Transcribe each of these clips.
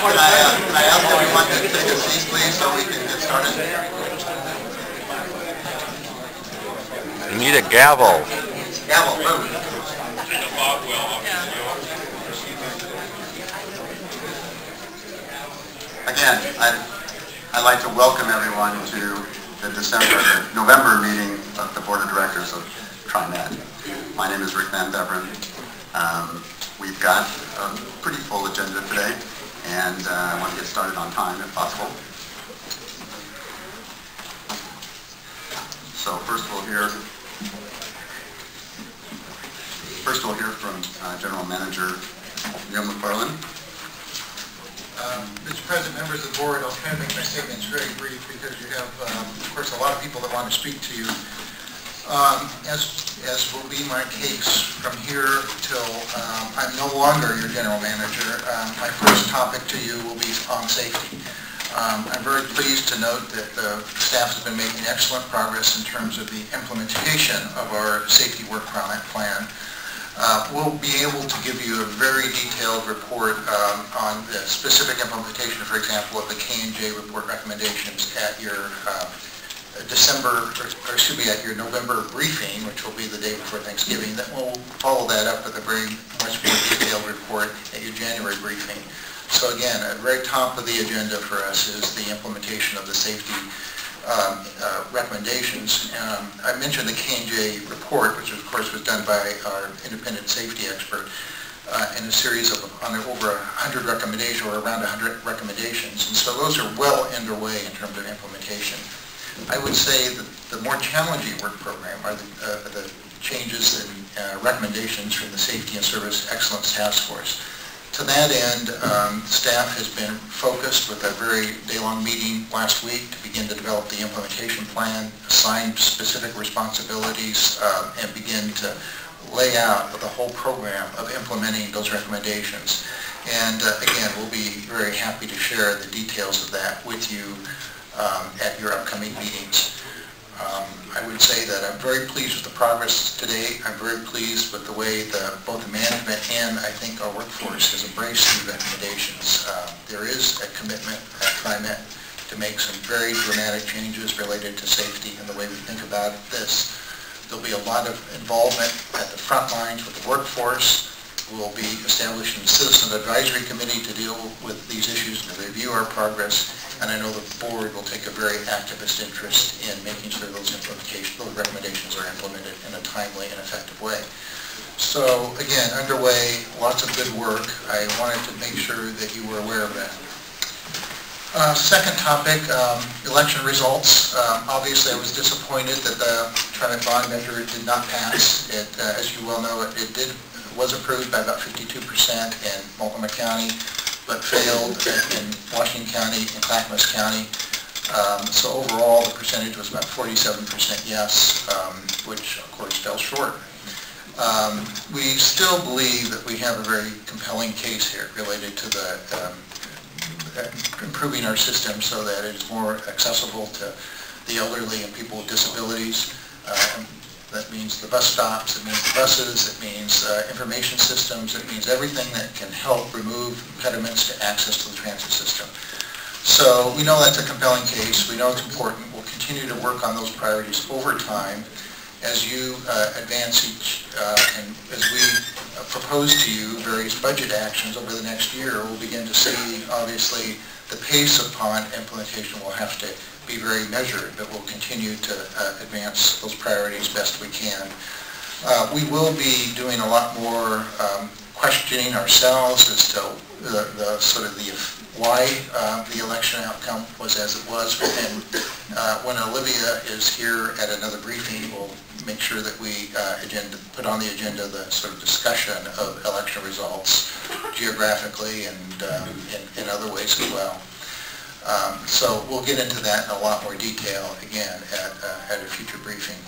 Can I ask everyone to take a seat, please, so we can get started? You need a gavel. Gavel, move. Again, I'd like to welcome everyone to the November meeting of the Board of Directors of TriMet. My name is Rick Van Beveren. We've got a pretty full agenda today, and I want to get started on time if possible. So first we'll hear from General Manager Jim McFarland. Mr. President, members of the board, I'll try to make my statements very brief because you have, of course, a lot of people that want to speak to you. As will be my case from here till I'm no longer your general manager, my first topic to you will be on safety. I'm very pleased to note that the staff has been making excellent progress in terms of the implementation of our safety work plan. We'll be able to give you a very detailed report on the specific implementation, for example, of the K&J report recommendations at your at your November briefing, which will be the day before Thanksgiving. That will follow that up with a very much more detailed report at your January briefing. So again, at the very top of the agenda for us is the implementation of the safety recommendations. I mentioned the K&J report, which of course was done by our independent safety expert, in a series of over 100 recommendations, or around 100 recommendations. And so those are well underway in terms of implementation. I would say that the more challenging work program are the changes and recommendations from the Safety and Service Excellence Task Force. To that end, staff has been focused with a very day-long meeting last week to begin to develop the implementation plan, assign specific responsibilities, and begin to lay out the whole program of implementing those recommendations. And again, we'll be very happy to share the details of that with you at your upcoming meetings. I would say that I'm very pleased with the progress today. I'm very pleased with the way both the management and I think our workforce has embraced these recommendations. There is a commitment at TriMet to make some very dramatic changes related to safety and the way we think about this. There'll be a lot of involvement at the front lines with the workforce. We'll be establishing a citizen advisory committee to deal with these issues and to review our progress. And I know the board will take a very activist interest in making sure those recommendations are implemented in a timely and effective way. So again, underway, lots of good work. I wanted to make sure that you were aware of that. Second topic, election results. Obviously, I was disappointed that the TriMet bond measure did not pass. As you well know, it was approved by about 52% in Multnomah County, but failed in Washington County and Clackamas County. So overall, the percentage was about 47% yes, which of course fell short. We still believe that we have a very compelling case here related to the improving our system so that it is more accessible to the elderly and people with disabilities. That means the bus stops, it means the buses, it means information systems, it means everything that can help remove impediments to access to the transit system. So we know that's a compelling case. We know it's important. We'll continue to work on those priorities over time as you advance and as we propose to you various budget actions over the next year. We'll begin to see, obviously, the pace upon implementation will have to be very measured, but we'll continue to advance those priorities best we can. We will be doing a lot more questioning ourselves as to the why the election outcome was as it was. And when Olivia is here at another briefing, we'll make sure that we put on the agenda the sort of discussion of election results geographically and in other ways as well. So we'll get into that in a lot more detail again at a future briefing.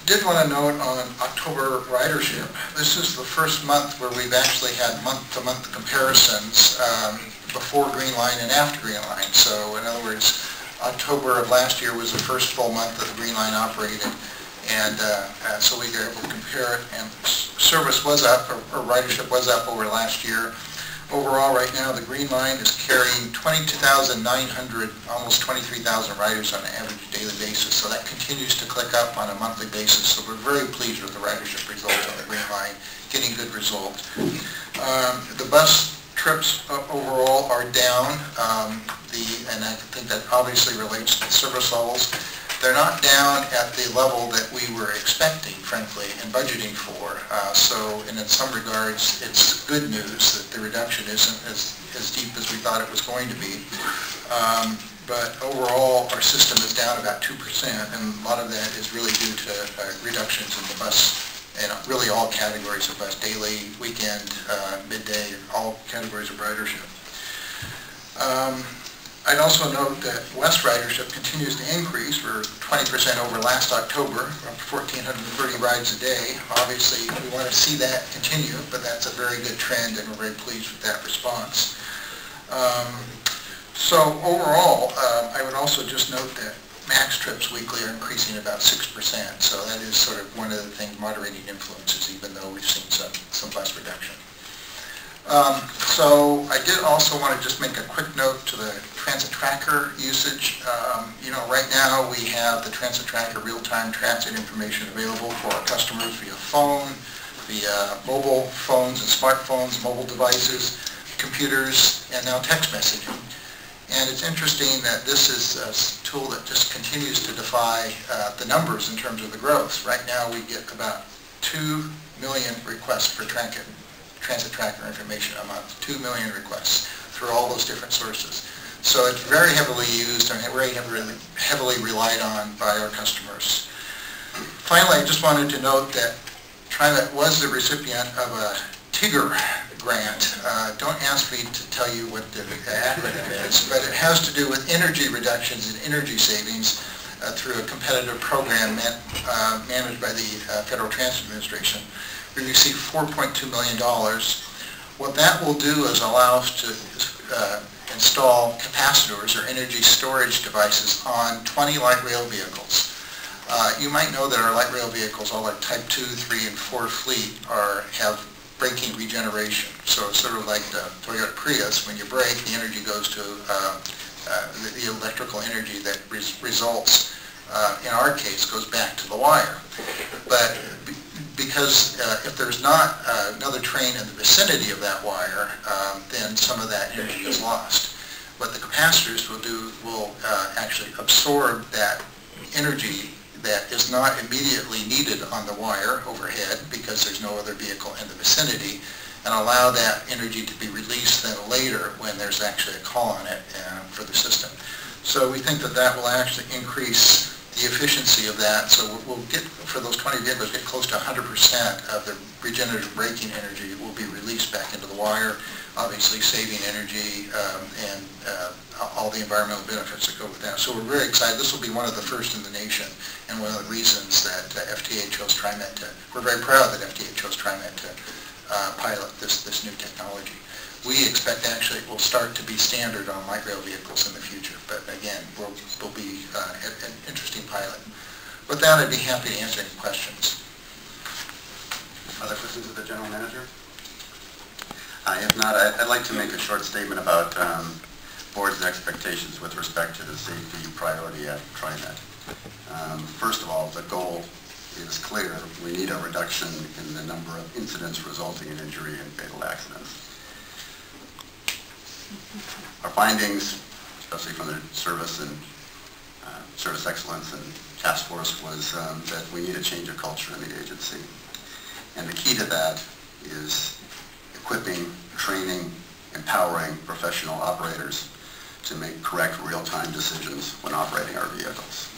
Did want to note on October ridership, this is the first month where we've actually had month-to-month comparisons before Green Line and after Green Line. So in other words, October of last year was the first full month that the Green Line operated, and so we were able to compare it, and service was up, or ridership was up over last year. Overall, right now, the Green Line is carrying 22,900, almost 23,000 riders on an average daily basis. So that continues to click up on a monthly basis. So we're very pleased with the ridership results on the Green Line, getting good results. The bus trips overall are down, and I think that obviously relates to the service levels. They're not down at the level that we were expecting, frankly, and budgeting for. And in some regards, it's good news that the reduction isn't as deep as we thought it was going to be. But overall, our system is down about 2%, and a lot of that is really due to reductions in the bus, and really all categories of bus, daily, weekend, midday, all categories of ridership. I'd also note that West ridership continues to increase. We're 20% over last October, up to 1,430 rides a day. Obviously, we want to see that continue, but that's a very good trend, and we're very pleased with that response. So overall, I would also just note that max trips weekly are increasing about 6%. So that is sort of one of the things, moderating influences, even though we've seen some bus reduction. So I did also want to just make a quick note to the transit tracker usage. Right now we have the transit tracker real-time transit information available for our customers via phone, via mobile phones and smartphones, mobile devices, computers, and now text messaging. And it's interesting that this is a tool that just continues to defy the numbers in terms of the growth. Right now we get about 2 million requests per transit tracker information a month, 2 million requests through all those different sources. So it's very heavily used and very heavily relied on by our customers. Finally, I just wanted to note that TriMet was the recipient of a TIGR grant. Don't ask me to tell you what the acronym is, but it has to do with energy reductions and energy savings through a competitive program managed by the Federal Transit Administration. We received $4.2 million. What that will do is allow us to install capacitors or energy storage devices on 20 light rail vehicles. You might know that our light rail vehicles, all our Type 2, 3, and 4 fleet, have braking regeneration. So it's sort of like the Toyota Prius. When you brake, the energy goes to the electrical energy that results, in our case, goes back to the wire. But because if there's not another train in the vicinity of that wire, then some of that energy is lost. What the capacitors will do will actually absorb that energy that is not immediately needed on the wire overhead because there's no other vehicle in the vicinity, and allow that energy to be released then later when there's actually a call on it for the system. So we think that that will actually increase the efficiency of that. So we'll get, for those 20 vehicles, get close to 100% of the regenerative braking energy will be released back into the wire, obviously saving energy and all the environmental benefits that go with that. So we're very excited. This will be one of the first in the nation, and one of the reasons that FTA chose TriMet to, we're very proud that FTA chose TriMet to pilot this new technology. We expect actually it will start to be standard on light rail vehicles in the future, but again, will be an interesting pilot. With that, I'd be happy to answer any questions. Other questions of the General Manager? If not, I'd like to make a short statement about Board's expectations with respect to the safety priority at TriMet. First of all, the goal is clear. We need a reduction in the number of incidents resulting in injury and fatal accidents. Our findings, especially from the service and service excellence and task force, was that we need a change of culture in the agency. And the key to that is equipping, training, empowering professional operators to make correct real-time decisions when operating our vehicles.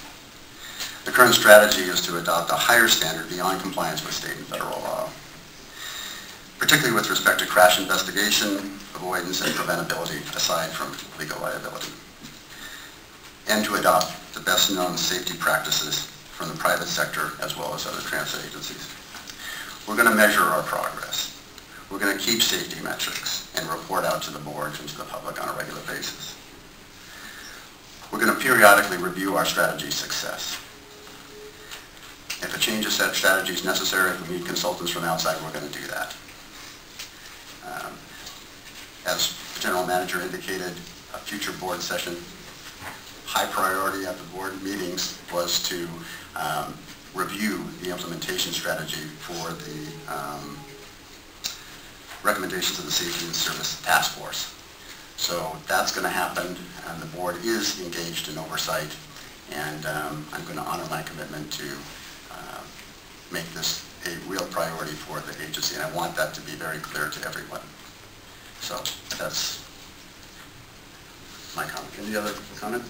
The current strategy is to adopt a higher standard beyond compliance with state and federal law, particularly with respect to crash investigation, avoidance, and preventability, aside from legal liability, and to adopt the best-known safety practices from the private sector as well as other transit agencies. We're going to measure our progress. We're going to keep safety metrics and report out to the board and to the public on a regular basis. We're going to periodically review our strategy success. If a change of strategy is necessary, if we need consultants from outside, we're going to do that. As the general manager indicated, a future board session, high priority at the board meetings was to review the implementation strategy for the recommendations of the Safety and Service Task Force. So that's going to happen, and the board is engaged in oversight, and I'm going to honor my commitment to make this a real priority for the agency, and I want that to be very clear to everyone. So that's my comment. Any other comments?